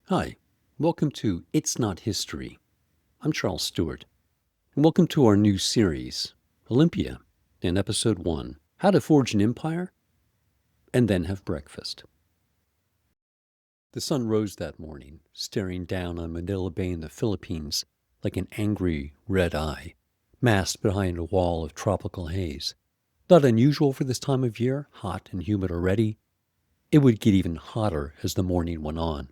Hi, welcome to It's Not History. I'm Charles Stewart, and welcome to our new series, Olympia, in Episode 1, How to Forge an Empire and Then Have Breakfast. The sun rose that morning, staring down on Manila Bay in the Philippines like an angry red eye, masked behind a wall of tropical haze. Not unusual for this time of year, hot and humid already. It would get even hotter as the morning went on.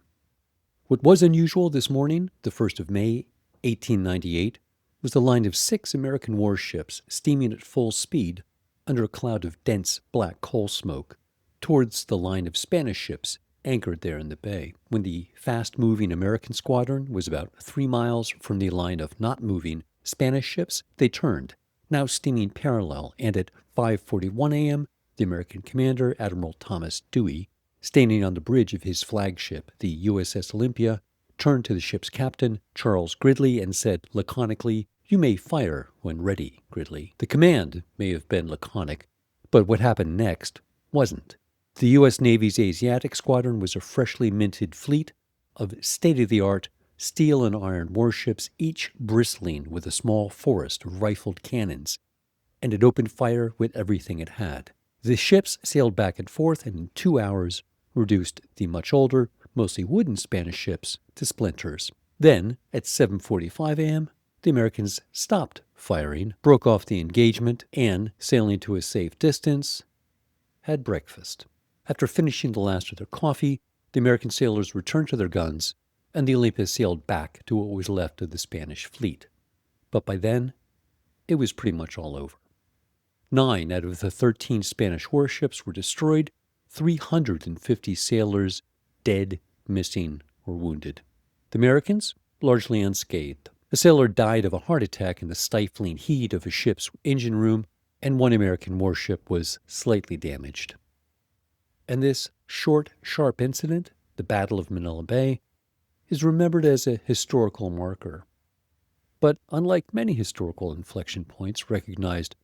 What was unusual this morning, the 1st of May, 1898, was the line of 6 American warships steaming at full speed under a cloud of dense black coal smoke towards the line of Spanish ships anchored there in the bay. When the fast-moving American squadron was about 3 miles from the line of not-moving Spanish ships, they turned, now steaming parallel, and at 5:41 a.m., the American commander, Admiral Thomas Dewey, standing on the bridge of his flagship, the USS Olympia, turned to the ship's captain, Charles Gridley, and said laconically, "You may fire when ready, Gridley." The command may have been laconic, but what happened next wasn't. The U.S. Navy's Asiatic Squadron was a freshly minted fleet of state-of-the-art steel and iron warships, each bristling with a small forest of rifled cannons, and it opened fire with everything it had. The ships sailed back and forth and in 2 hours reduced the much older, mostly wooden Spanish ships to splinters. Then, at 7:45 a.m., the Americans stopped firing, broke off the engagement, and, sailing to a safe distance, had breakfast. After finishing the last of their coffee, the American sailors returned to their guns, and the Olympia sailed back to what was left of the Spanish fleet. But by then, it was pretty much all over. 9 out of the 13 Spanish warships were destroyed, 350 sailors dead, missing, or wounded. The Americans, largely unscathed. A sailor died of a heart attack in the stifling heat of a ship's engine room, and 1 American warship was slightly damaged. And this short, sharp incident, the Battle of Manila Bay, is remembered as a historical marker. But unlike many historical inflection points recognized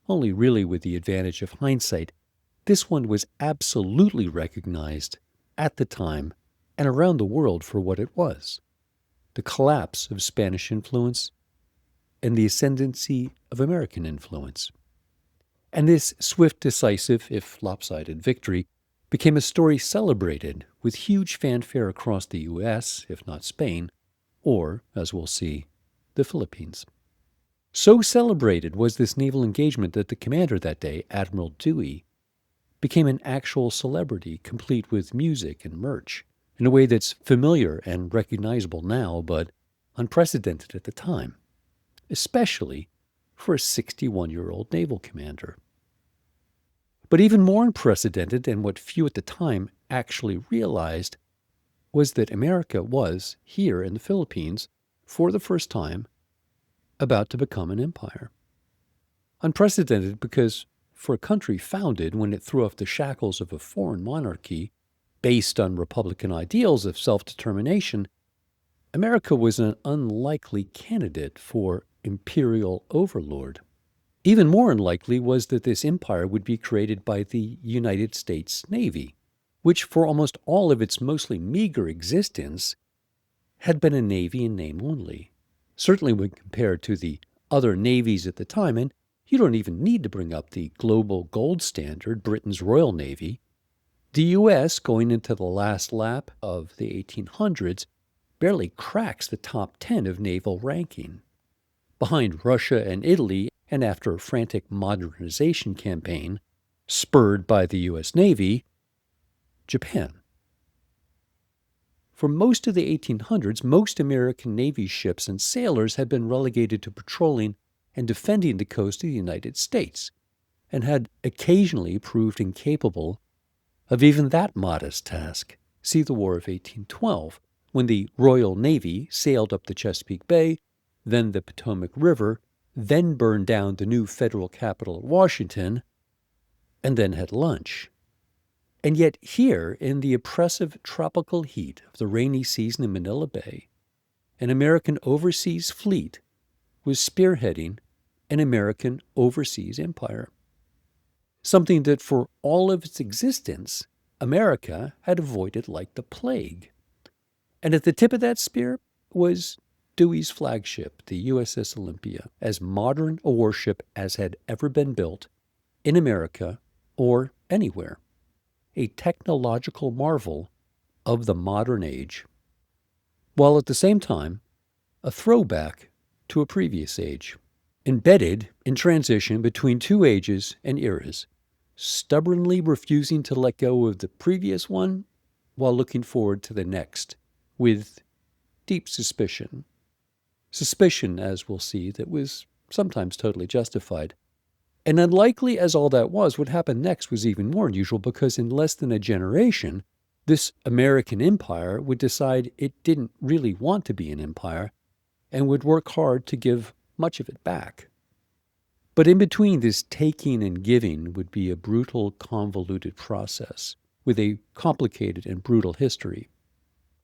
only really with the advantage of hindsight, this one was absolutely recognized at the time and around the world for what it was: the collapse of Spanish influence and the ascendancy of American influence. And this swift, decisive, if lopsided victory became a story celebrated with huge fanfare across the U.S., if not Spain, or, as we'll see, the Philippines. So celebrated was this naval engagement that the commander that day, Admiral Dewey, became an actual celebrity, complete with music and merch, in a way that's familiar and recognizable now, but unprecedented at the time, especially for a 61-year-old naval commander. But even more unprecedented, and what few at the time actually realized, was that America was, here in the Philippines, for the first time, about to become an empire. Unprecedented because for a country founded when it threw off the shackles of a foreign monarchy based on Republican ideals of self-determination, America was an unlikely candidate for imperial overlord. Even more unlikely was that this empire would be created by the United States Navy, which for almost all of its mostly meager existence had been a navy in name only. Certainly when compared to the other navies at the time, and you don't even need to bring up the global gold standard, Britain's Royal Navy, the U.S., going into the last lap of the 1800s, barely cracks the top 10 of naval ranking. Behind Russia and Italy, and after a frantic modernization campaign spurred by the U.S. Navy, Japan. For most of the 1800s, most American Navy ships and sailors had been relegated to patrolling and defending the coast of the United States, and had occasionally proved incapable of even that modest task. See the War of 1812, when the Royal Navy sailed up the Chesapeake Bay, then the Potomac River, then burned down the new federal capital at Washington, and then had lunch. And yet here, in the oppressive tropical heat of the rainy season in Manila Bay, an American overseas fleet was spearheading an American overseas empire. Something that for all of its existence, America had avoided like the plague. And at the tip of that spear was Dewey's flagship, the USS Olympia, as modern a warship as had ever been built in America or anywhere. A technological marvel of the modern age, while at the same time a throwback to a previous age, embedded in transition between two ages and eras, stubbornly refusing to let go of the previous one while looking forward to the next with deep suspicion. Suspicion, as we'll see, that was sometimes totally justified. And unlikely as all that was, what happened next was even more unusual because in less than a generation, this American empire would decide it didn't really want to be an empire and would work hard to give much of it back. But in between this taking and giving would be a brutal, convoluted process with a complicated and brutal history.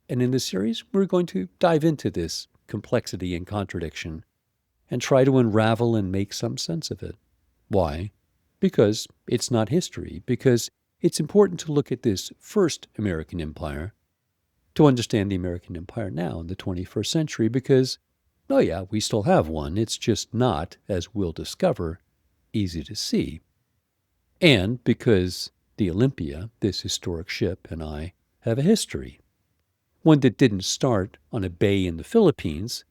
And in this series, we're going to dive into this complexity and contradiction and try to unravel and make some sense of it. Why? Because it's not history, because it's important to look at this first American empire to understand the American empire now in the 21st century, because, oh yeah, we still have one. It's just not, as we'll discover, easy to see. And because the Olympia, this historic ship, and I have a history. One that didn't start on a bay in the Philippines,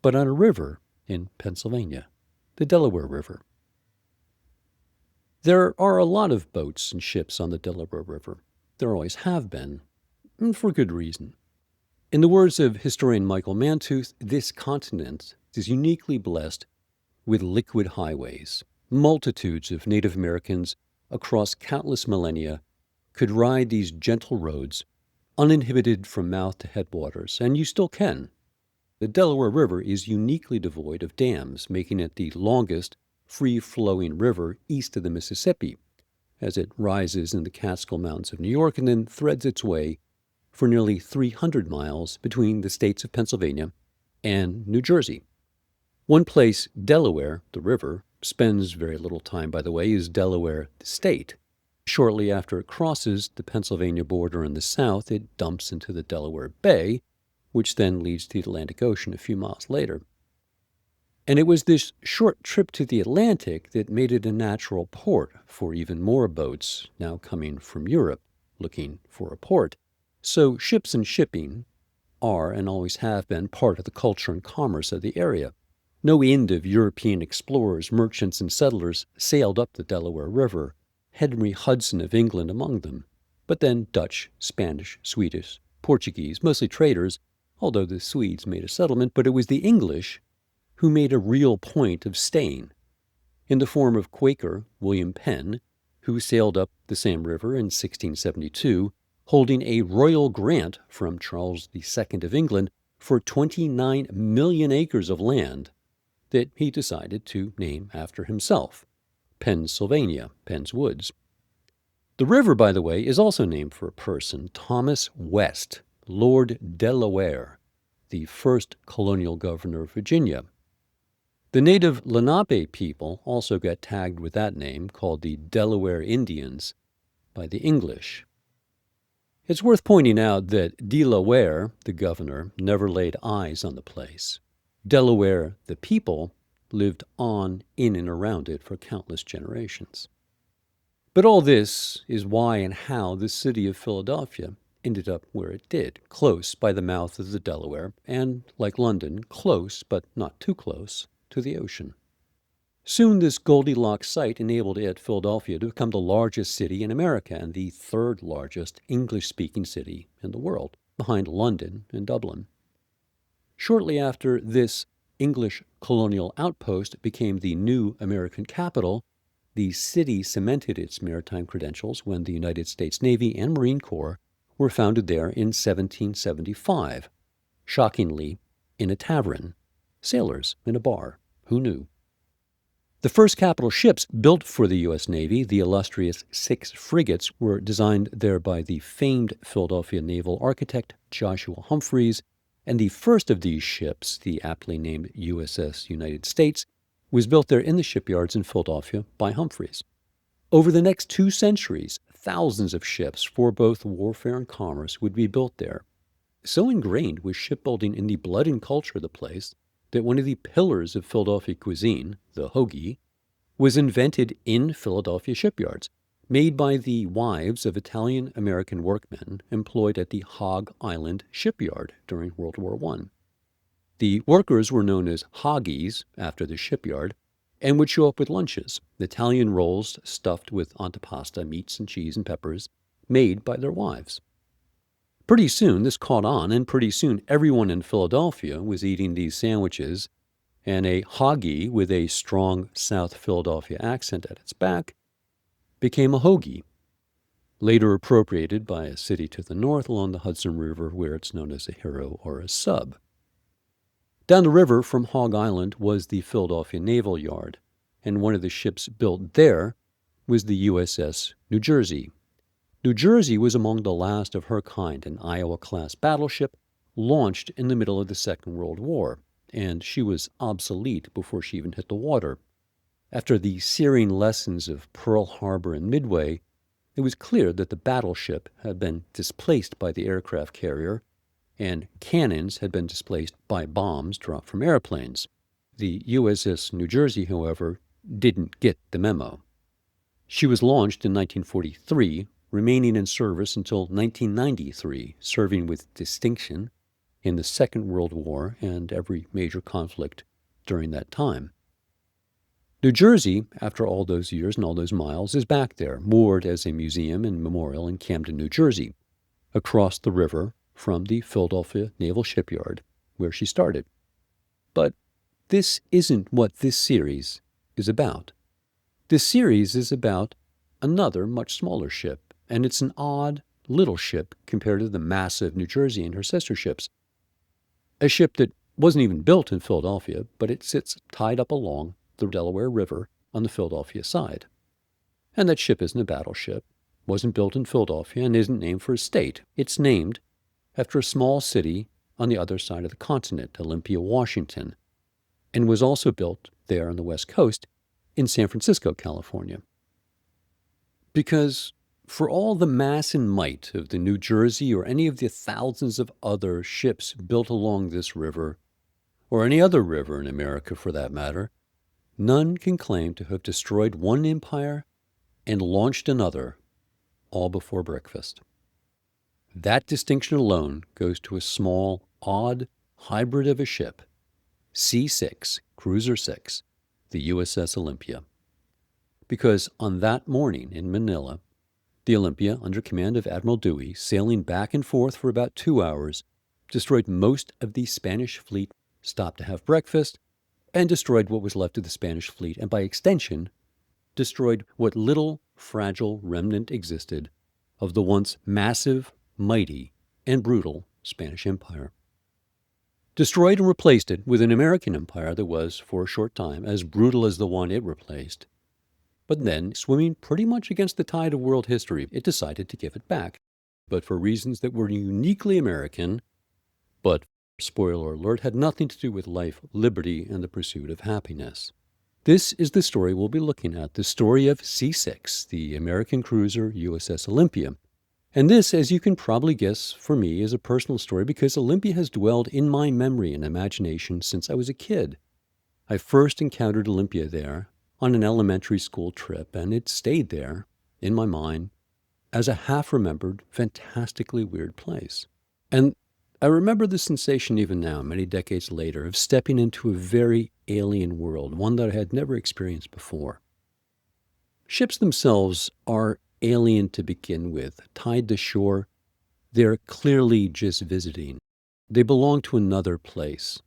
but on a river in Pennsylvania, the Delaware River. There are a lot of boats and ships on the Delaware River. There always have been, and for good reason. In the words of historian Michael Mantooth, this continent is uniquely blessed with liquid highways. Multitudes of Native Americans across countless millennia could ride these gentle roads uninhibited from mouth to headwaters, and you still can. The Delaware River is uniquely devoid of dams, making it the longest free-flowing river east of the Mississippi, as it rises in the Catskill Mountains of New York and then threads its way for nearly 300 miles between the states of Pennsylvania and New Jersey. One place Delaware, the river, spends very little time, by the way, is Delaware, the state. Shortly after it crosses the Pennsylvania border in the south, it dumps into the Delaware Bay, which then leads to the Atlantic Ocean a few miles later. And it was this short trip to the Atlantic that made it a natural port for even more boats now coming from Europe looking for a port. So ships and shipping are and always have been part of the culture and commerce of the area. No end of European explorers, merchants, and settlers sailed up the Delaware River, Henry Hudson of England among them, but then Dutch, Spanish, Swedish, Portuguese, mostly traders, although the Swedes made a settlement, but it was the English who made a real point of staying, in the form of Quaker William Penn, who sailed up the same river in 1672, holding a royal grant from Charles II of England for 29 million acres of land that he decided to name after himself, Pennsylvania, Penn's Woods. The river, by the way, is also named for a person, Thomas West, Lord Delaware, the first colonial governor of Virginia. The native Lenape people also got tagged with that name, called the Delaware Indians, by the English. It's worth pointing out that Delaware, the governor, never laid eyes on the place. Delaware, the people, lived on, in, and around it for countless generations. But all this is why and how the city of Philadelphia ended up where it did, close by the mouth of the Delaware, and, like London, close, but not too close, to the ocean. Soon this Goldilocks site enabled it, Philadelphia, to become the largest city in America and the third largest English-speaking city in the world, behind London and Dublin. Shortly after this English colonial outpost became the new American capital, the city cemented its maritime credentials when the United States Navy and Marine Corps were founded there in 1775, shockingly, in a tavern, sailors in a bar. Who knew? The first capital ships built for the U.S. Navy, the illustrious 6 frigates, were designed there by the famed Philadelphia naval architect Joshua Humphreys, and the first of these ships, the aptly named USS United States, was built there in the shipyards in Philadelphia by Humphreys. Over the next 2 centuries, thousands of ships for both warfare and commerce would be built there. So ingrained was shipbuilding in the blood and culture of the place that one of the pillars of Philadelphia cuisine, the hoagie, was invented in Philadelphia shipyards, made by the wives of Italian-American workmen employed at the Hog Island shipyard during World War I. The workers were known as hoggies after the shipyard and would show up with lunches, Italian rolls stuffed with antipasta, meats and cheese and peppers, made by their wives. Pretty soon this caught on, and pretty soon everyone in Philadelphia was eating these sandwiches, and a hoagie with a strong South Philadelphia accent at its back became a hoagie, later appropriated by a city to the north along the Hudson River where it's known as a hero or a sub. Down the river from Hog Island was the Philadelphia Naval Yard, and one of the ships built there was the USS New Jersey. New Jersey was among the last of her kind, an Iowa-class battleship launched in the middle of the Second World War, and she was obsolete before she even hit the water. After the searing lessons of Pearl Harbor and Midway, it was clear that the battleship had been displaced by the aircraft carrier, and cannons had been displaced by bombs dropped from airplanes. The USS New Jersey, however, didn't get the memo. She was launched in 1943, remaining in service until 1993, serving with distinction in the Second World War and every major conflict during that time. New Jersey, after all those years and all those miles, is back there, moored as a museum and memorial in Camden, New Jersey, across the river from the Philadelphia Naval Shipyard, where she started. But this isn't what this series is about. This series is about another, much smaller ship, and it's an odd little ship compared to the massive New Jersey and her sister ships. A ship that wasn't even built in Philadelphia, but it sits tied up along the Delaware River on the Philadelphia side. And that ship isn't a battleship, wasn't built in Philadelphia, and isn't named for a state. It's named after a small city on the other side of the continent, Olympia, Washington, and was also built there on the West Coast in San Francisco, California. Because for all the mass and might of the New Jersey or any of the thousands of other ships built along this river, or any other river in America for that matter, none can claim to have destroyed one empire and launched another all before breakfast. That distinction alone goes to a small, odd hybrid of a ship, C6, Cruiser 6, the USS Olympia. Because on that morning in Manila, the Olympia, under command of Admiral Dewey, sailing back and forth for about 2 hours, destroyed most of the Spanish fleet, stopped to have breakfast, and destroyed what was left of the Spanish fleet, and by extension, destroyed what little fragile remnant existed of the once massive, mighty, and brutal Spanish Empire. Destroyed and replaced it with an American empire that was, for a short time, as brutal as the one it replaced. But then, swimming pretty much against the tide of world history, it decided to give it back. But for reasons that were uniquely American, but, spoiler alert, had nothing to do with life, liberty, and the pursuit of happiness. This is the story we'll be looking at, the story of C6, the American cruiser USS Olympia. And this, as you can probably guess, for me, is a personal story because Olympia has dwelled in my memory and imagination since I was a kid. I first encountered Olympia there on an elementary school trip, and it stayed there, in my mind, as a half-remembered, fantastically weird place. And I remember the sensation even now, many decades later, of stepping into a very alien world, one that I had never experienced before. Ships themselves are alien to begin with. Tied to shore, they're clearly just visiting. They belong to another place.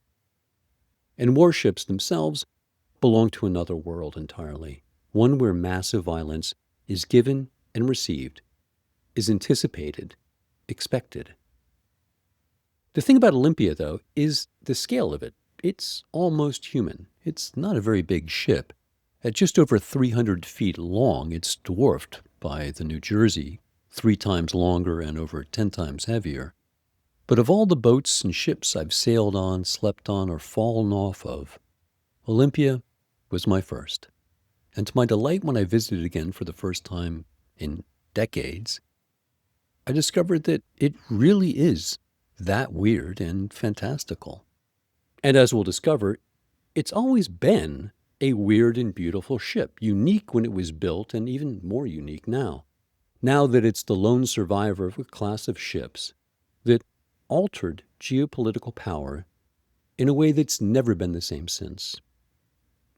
And warships themselves belong to another world entirely, one where massive violence is given and received, is anticipated, expected. The thing about Olympia, though, is the scale of it. It's almost human. It's not a very big ship. At just over 300 feet long, it's dwarfed by the New Jersey, 3 times longer and over 10 times heavier. But of all the boats and ships I've sailed on, slept on, or fallen off of, Olympia was my first. And to my delight, when I visited again for the first time in decades, I discovered that it really is that weird and fantastical. And as we'll discover, it's always been a weird and beautiful ship, unique when it was built and even more unique now. Now that it's the lone survivor of a class of ships that altered geopolitical power in a way that's never been the same since.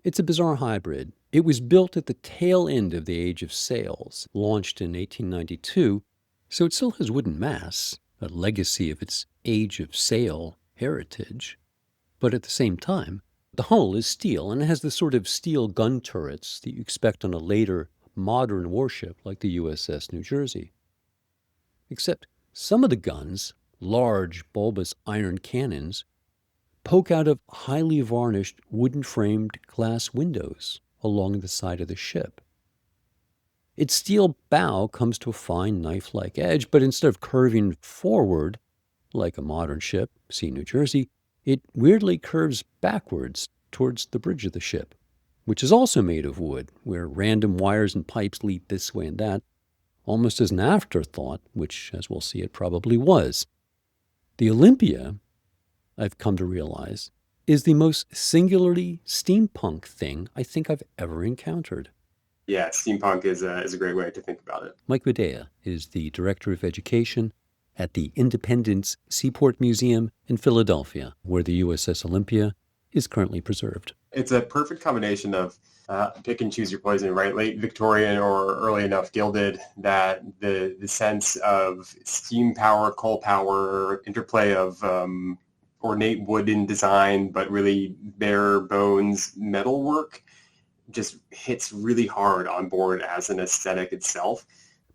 It's a bizarre hybrid. It was built at the tail end of the age of sails, launched in 1892, so it still has wooden masts, a legacy of its age of sail heritage. But at the same time, the hull is steel, and it has the sort of steel gun turrets that you expect on a later modern warship like the USS New Jersey. Except some of the guns, large bulbous iron cannons, poke out of highly varnished wooden-framed glass windows along the side of the ship. Its steel bow comes to a fine knife-like edge, but instead of curving forward like a modern ship, see New Jersey, it weirdly curves backwards towards the bridge of the ship, which is also made of wood, where random wires and pipes lead this way and that, almost as an afterthought, which, as we'll see, it probably was. The Olympia, I've come to realize, is the most singularly steampunk thing I think I've ever encountered. Yeah, steampunk is a great way to think about it. Mike Medea is the Director of Education at the Independence Seaport Museum in Philadelphia, where the USS Olympia is currently preserved. It's a perfect combination of pick and choose your poison, right? Late Victorian or early enough Gilded, that the sense of steam power, coal power, interplay of ornate wooden design, but really bare bones metalwork just hits really hard on board as an aesthetic itself.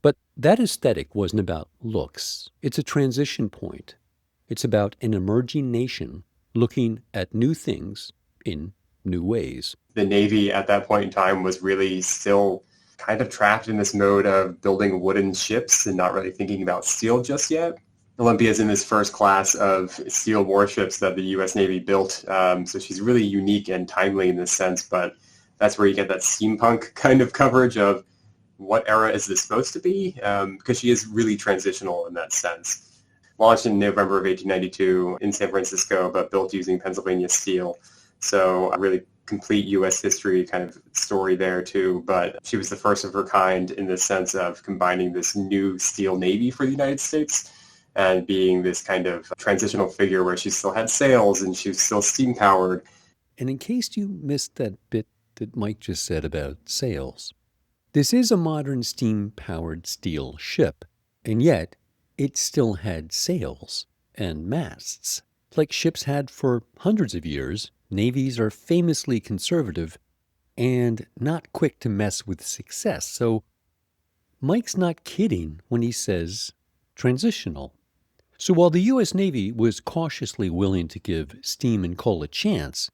But that aesthetic wasn't about looks. It's a transition point. It's about an emerging nation looking at new things in new ways. The Navy at that point in time was really still kind of trapped in this mode of building wooden ships and not really thinking about steel just yet. Olympia is in this first class of steel warships that the U.S. Navy built, so she's really unique and timely in this sense, but that's where you get that steampunk kind of coverage of what era is this supposed to be, because she is really transitional in that sense. Launched in November of 1892 in San Francisco, but built using Pennsylvania steel. So a really complete U.S. history kind of story there too, but she was the first of her kind in the sense of combining this new steel Navy for the United States and being this kind of transitional figure where she still had sails and she was still steam powered. And in case you missed that bit that Mike just said about sails, this is a modern steam-powered steel ship, and yet it still had sails and masts. Like ships had for hundreds of years, navies are famously conservative and not quick to mess with success. So Mike's not kidding when he says transitional. So while the U.S. Navy was cautiously willing to give steam and coal a chance,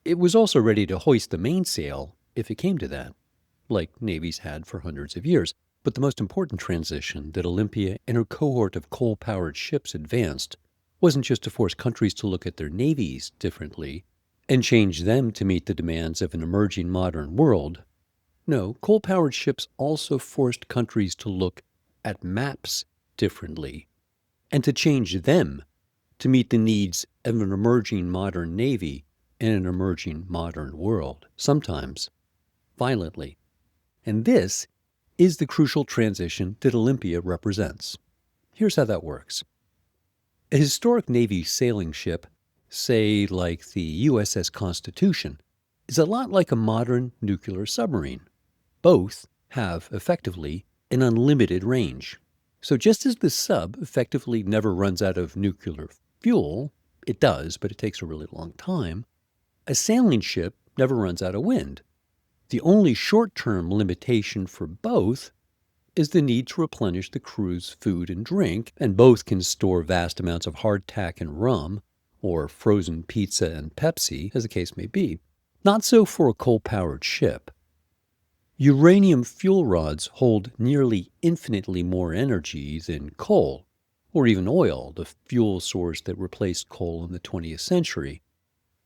it was also ready to hoist the mainsail if it came to that, like navies had for hundreds of years. But the most important transition that Olympia and her cohort of coal-powered ships advanced wasn't just to force countries to look at their navies differently and change them to meet the demands of an emerging modern world. No, coal-powered ships also forced countries to look at maps differently and to change them to meet the needs of an emerging modern navy in an emerging modern world, sometimes violently. And this is the crucial transition that Olympia represents. Here's how that works. A historic Navy sailing ship, say like the USS Constitution, is a lot like a modern nuclear submarine. Both have, effectively, an unlimited range. So just as the sub effectively never runs out of nuclear fuel, it does, but it takes a really long time, a sailing ship never runs out of wind. The only short-term limitation for both is the need to replenish the crew's food and drink, and both can store vast amounts of hardtack and rum, or frozen pizza and Pepsi, as the case may be. Not so for a coal-powered ship. Uranium fuel rods hold nearly infinitely more energy than coal, or even oil, the fuel source that replaced coal in the 20th century.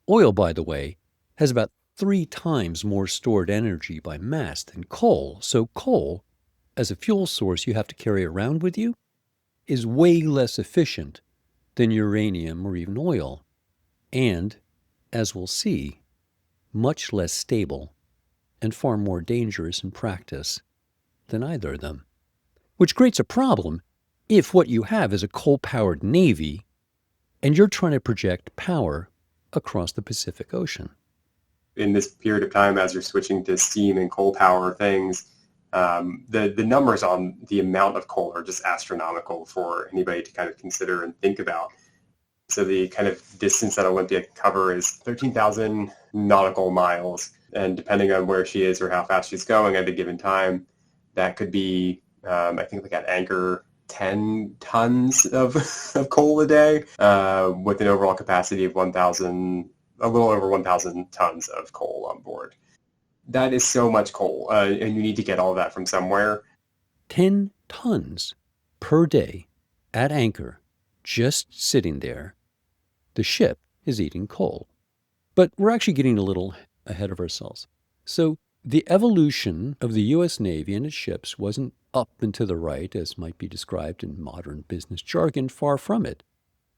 Oil, by the way, has about 3 times more stored energy by mass than coal, so coal, as a fuel source you have to carry around with you, is way less efficient than uranium or even oil, and, as we'll see, much less stable and far more dangerous in practice than either of them. Which creates a problem if what you have is a coal-powered Navy and you're trying to project power across the Pacific Ocean. In this period of time, as you're switching to steam and coal power things, the numbers on the amount of coal are just astronomical for anybody to kind of consider and think about. So the kind of distance that Olympia can cover is 13,000 nautical miles. And depending on where she is or how fast she's going at a given time, that could be, I think like at anchor, 10 tons of coal a day, with an overall capacity of a little over 1,000 tons of coal on board. That is so much coal, and you need to get all of that from somewhere. 10 tons per day at anchor, just sitting there. The ship is eating coal. But we're actually getting a little ahead of ourselves. So the evolution of the U.S. Navy and its ships wasn't up and to the right, as might be described in modern business jargon, far from it.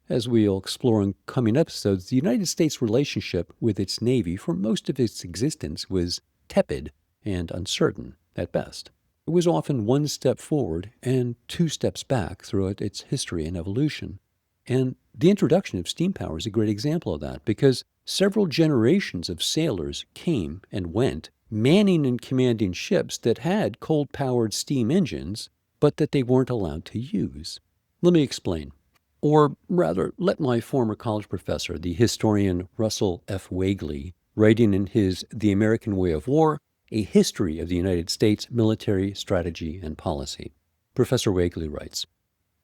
As we'll explore in coming episodes, the United States' relationship with its Navy for most of its existence was tepid and uncertain at best. It was often one step forward and two steps back throughout its history and evolution. And the introduction of steam power is a great example of that, because several generations of sailors came and went, manning and commanding ships that had coal-powered steam engines, but that they weren't allowed to use. Let me explain. Or rather, let my former college professor, the historian Russell F. Wagley, writing in his The American Way of War, A History of the United States Military Strategy and Policy. Professor Wagley writes,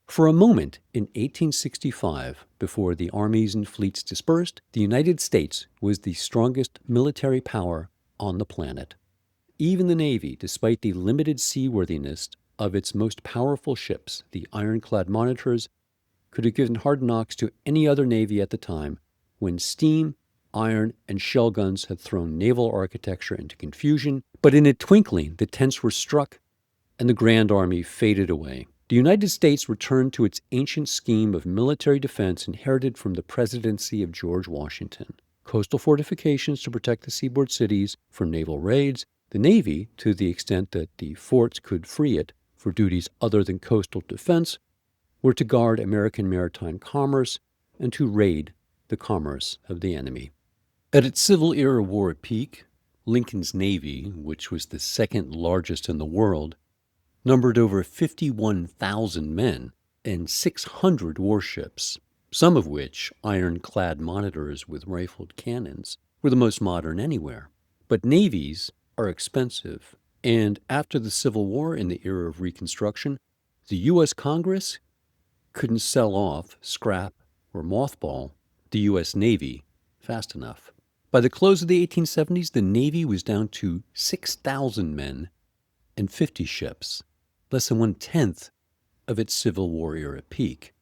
"For a moment in 1865, before the armies and fleets dispersed, the United States was the strongest military power on the planet. Even the Navy, despite the limited seaworthiness of its most powerful ships, the ironclad monitors, could have given hard knocks to any other navy at the time, when steam, iron, and shell guns had thrown naval architecture into confusion. But in a twinkling, the tents were struck and the Grand Army faded away. The United States returned to its ancient scheme of military defense inherited from the presidency of George Washington. Coastal fortifications to protect the seaboard cities from naval raids, the Navy, to the extent that the forts could free it for duties other than coastal defense, were to guard American maritime commerce and to raid the commerce of the enemy." At its Civil Era war peak, Lincoln's Navy, which was the second largest in the world, numbered over 51,000 men and 600 warships, some of which, ironclad monitors with rifled cannons, were the most modern anywhere. But navies are expensive, and after the Civil War in the era of Reconstruction, the U.S. Congress couldn't sell off, scrap, or mothball the U.S. Navy fast enough. By the close of the 1870s, the Navy was down to 6,000 men and 50 ships, less than 1/10 of its Civil War era peak.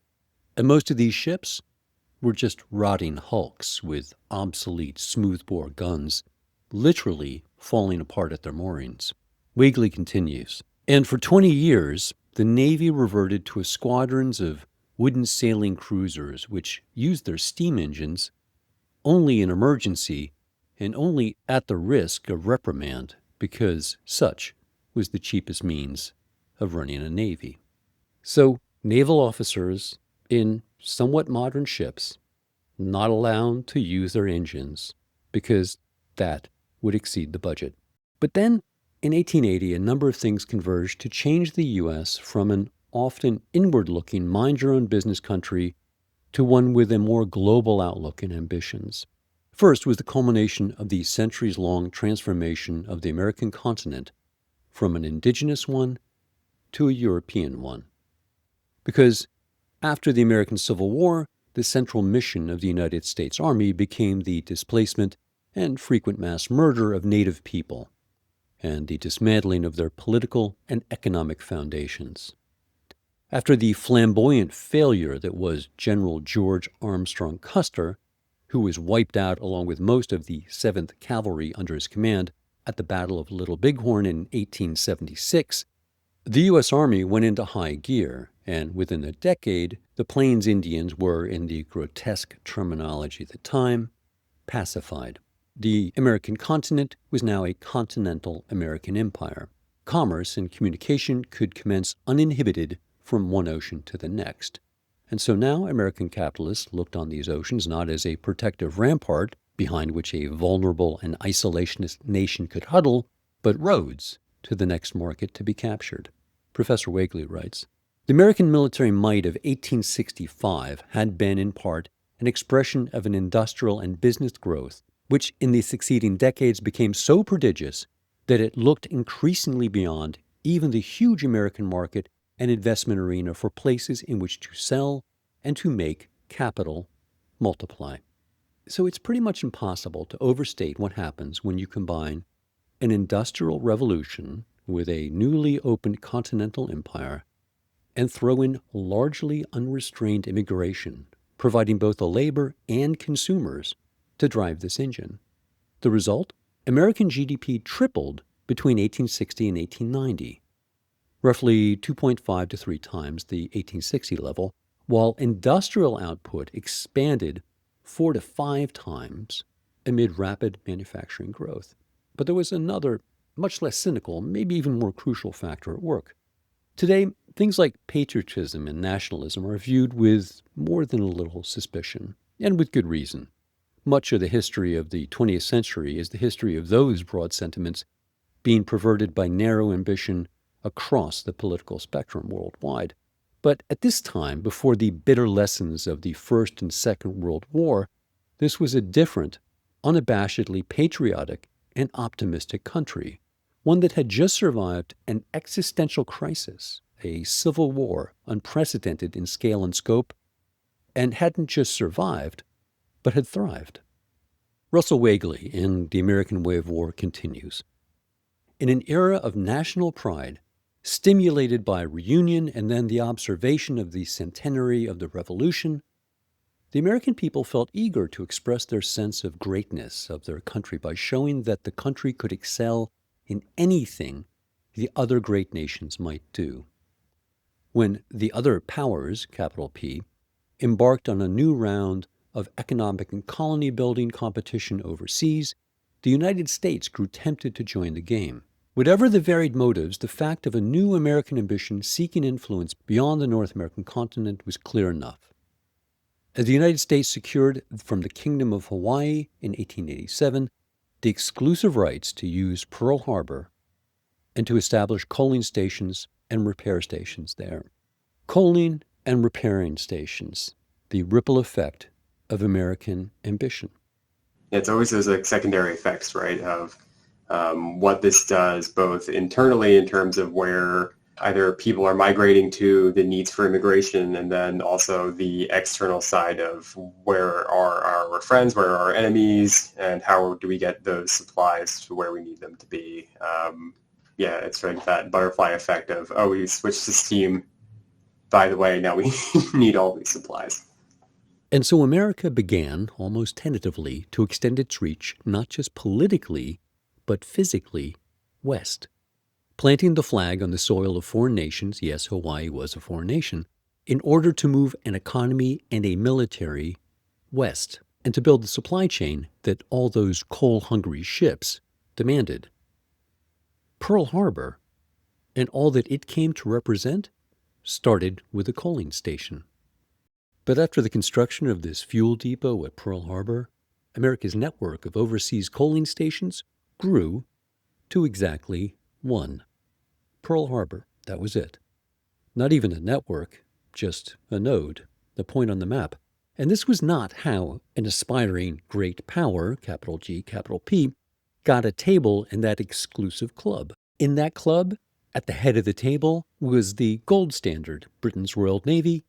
And most of these ships were just rotting hulks with obsolete smoothbore guns, literally falling apart at their moorings. Wagley continues, "And for 20 years, the Navy reverted to squadrons of wooden sailing cruisers which used their steam engines only in emergency and only at the risk of reprimand, because such was the cheapest means of running a navy." So, naval officers in somewhat modern ships not allowed to use their engines because that would exceed the budget. But then, in 1880, a number of things converged to change the U.S. from an often inward-looking, mind-your-own-business country to one with a more global outlook and ambitions. First was the culmination of the centuries-long transformation of the American continent from an indigenous one to a European one. Because after the American Civil War, the central mission of the United States Army became the displacement and frequent mass murder of native people, and the dismantling of their political and economic foundations. After the flamboyant failure that was General George Armstrong Custer, who was wiped out along with most of the 7th Cavalry under his command at the Battle of Little Bighorn in 1876, the U.S. Army went into high gear, and within a decade, The Plains Indians were, in the grotesque terminology of the time, pacified. The American continent was now a continental American empire. Commerce and communication could commence uninhibited from one ocean to the next. And so now American capitalists looked on these oceans not as a protective rampart behind which a vulnerable and isolationist nation could huddle, but roads to the next market to be captured. Professor Wakely writes, "The American military might of 1865 had been, in part, an expression of an industrial and business growth which in the succeeding decades became so prodigious that it looked increasingly beyond even the huge American market and investment arena for places in which to sell and to make capital multiply." So it's pretty much impossible to overstate what happens when you combine an industrial revolution with a newly opened continental empire and throw in largely unrestrained immigration, providing both the labor and consumers to drive this engine. The result? American GDP tripled between 1860 and 1890, roughly 2.5 to 3 times the 1860 level, while industrial output expanded 4 to 5 times amid rapid manufacturing growth. But there was another, much less cynical, maybe even more crucial factor at work. Today, things like patriotism and nationalism are viewed with more than a little suspicion, and with good reason. Much of the history of the 20th century is the history of those broad sentiments being perverted by narrow ambition across the political spectrum worldwide. But at this time, before the bitter lessons of the First and Second World War, this was a different, unabashedly patriotic and optimistic country, one that had just survived an existential crisis, a civil war unprecedented in scale and scope, and hadn't just survived, but had thrived. Russell Wakely in The American Way of War continues, "In an era of national pride, stimulated by reunion and then the observation of the centenary of the Revolution, the American people felt eager to express their sense of greatness of their country by showing that the country could excel in anything the other great nations might do. When the other powers, capital P, embarked on a new round of economic and colony building competition overseas, the United States grew tempted to join the game. Whatever the varied motives, the fact of a new American ambition seeking influence beyond the North American continent was clear enough. As the United States secured from the Kingdom of Hawaii in 1887 the exclusive rights to use Pearl Harbor and to establish coaling stations and repair stations there. Coaling and repairing stations, the ripple effect of American ambition. It's always those like secondary effects, right, of what this does both internally in terms of where either people are migrating to, the needs for immigration, and then also the external side of where are our friends, where are our enemies, and how do we get those supplies to where we need them to be. Yeah, it's like that butterfly effect of, oh, we switched to steam. By the way, now we need all these supplies. And so America began, almost tentatively, to extend its reach, not just politically, but physically, west. Planting the flag on the soil of foreign nations, yes, Hawaii was a foreign nation, in order to move an economy and a military west, and to build the supply chain that all those coal-hungry ships demanded. Pearl Harbor, and all that it came to represent, started with a coaling station. But after the construction of this fuel depot at Pearl Harbor, America's network of overseas coaling stations grew to exactly one. Pearl Harbor, that was it. Not even a network, just a node, the point on the map. And this was not how an aspiring great power, capital G, capital P, got a table in that exclusive club. In that club, at the head of the table, was the gold standard, Britain's Royal Navy,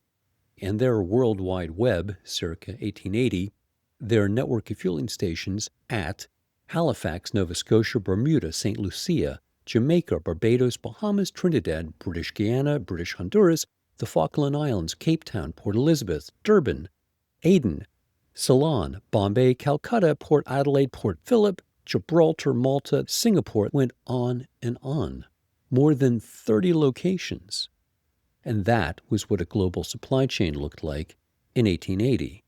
and their World Wide Web, circa 1880, their network of fueling stations at Halifax, Nova Scotia, Bermuda, St. Lucia, Jamaica, Barbados, Bahamas, Trinidad, British Guiana, British Honduras, the Falkland Islands, Cape Town, Port Elizabeth, Durban, Aden, Ceylon, Bombay, Calcutta, Port Adelaide, Port Phillip, Gibraltar, Malta, Singapore, went on and on. More than 30 locations. And that was what a global supply chain looked like in 1880.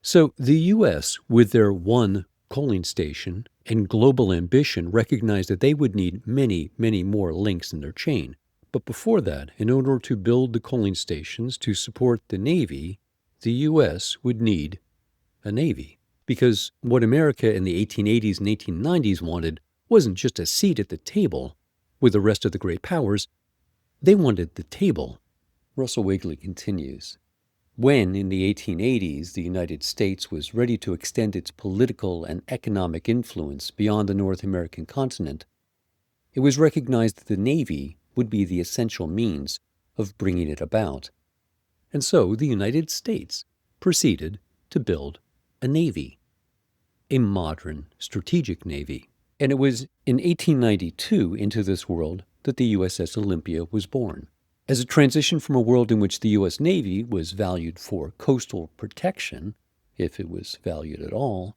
So the U.S., with their one coaling station and global ambition, recognized that they would need many, many more links in their chain. But before that, in order to build the coaling stations to support the Navy, the U.S. would need a Navy. Because what America in the 1880s and 1890s wanted wasn't just a seat at the table with the rest of the great powers, they wanted the table. Russell Wigley continues. When, in the 1880s, the United States was ready to extend its political and economic influence beyond the North American continent, it was recognized that the Navy would be the essential means of bringing it about. And so the United States proceeded to build a navy, a modern strategic navy. And it was in 1892 into this world that the USS Olympia was born. As a transition from a world in which the U.S. Navy was valued for coastal protection, if it was valued at all,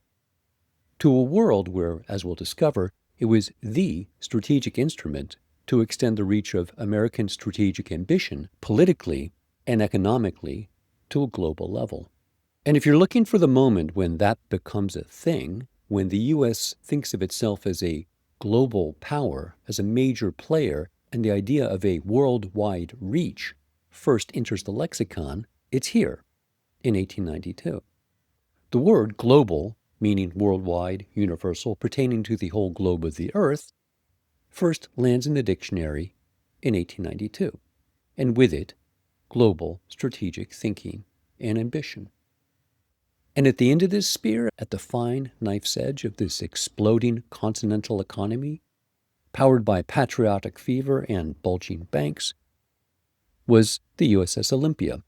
to a world where, as we'll discover, it was the strategic instrument to extend the reach of American strategic ambition politically and economically to a global level. And if you're looking for the moment when that becomes a thing, when the U.S. thinks of itself as a global power, as a major player, and the idea of a worldwide reach first enters the lexicon, it's here in 1892. The word global, meaning worldwide, universal, pertaining to the whole globe of the earth, first lands in the dictionary in 1892, and with it, global strategic thinking and ambition. And at the end of this spear, at the fine knife's edge of this exploding continental economy, powered by patriotic fever and bulging banks, was the USS Olympia,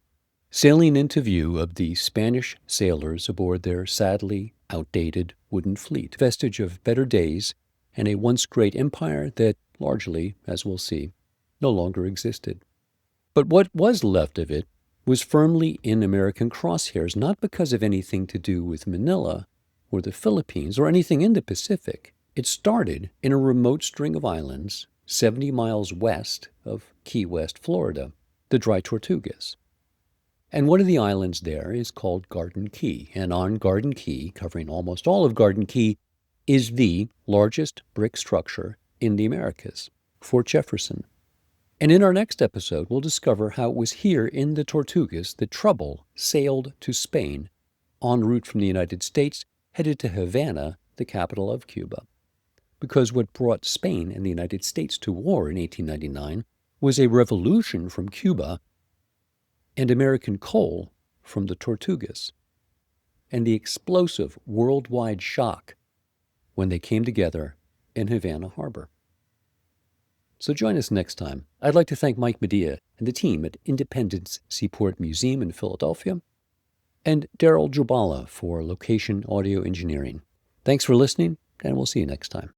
sailing into view of the Spanish sailors aboard their sadly outdated wooden fleet, vestige of better days and a once great empire that largely, as we'll see, no longer existed. But what was left of it was firmly in American crosshairs, not because of anything to do with Manila or the Philippines or anything in the Pacific. It started in a remote string of islands 70 miles west of Key West, Florida, the Dry Tortugas. And one of the islands there is called Garden Key. And on Garden Key, covering almost all of Garden Key, is the largest brick structure in the Americas, Fort Jefferson. And in our next episode, we'll discover how it was here in the Tortugas that trouble sailed to Spain en route from the United States, headed to Havana, the capital of Cuba. Because what brought Spain and the United States to war in 1899 was a revolution from Cuba and American coal from the Tortugas, and the explosive worldwide shock when they came together in Havana Harbor. So join us next time. I'd like to thank Mike Medea and the team at Independence Seaport Museum in Philadelphia, and Daryl Jubala for location audio engineering. Thanks for listening, and we'll see you next time.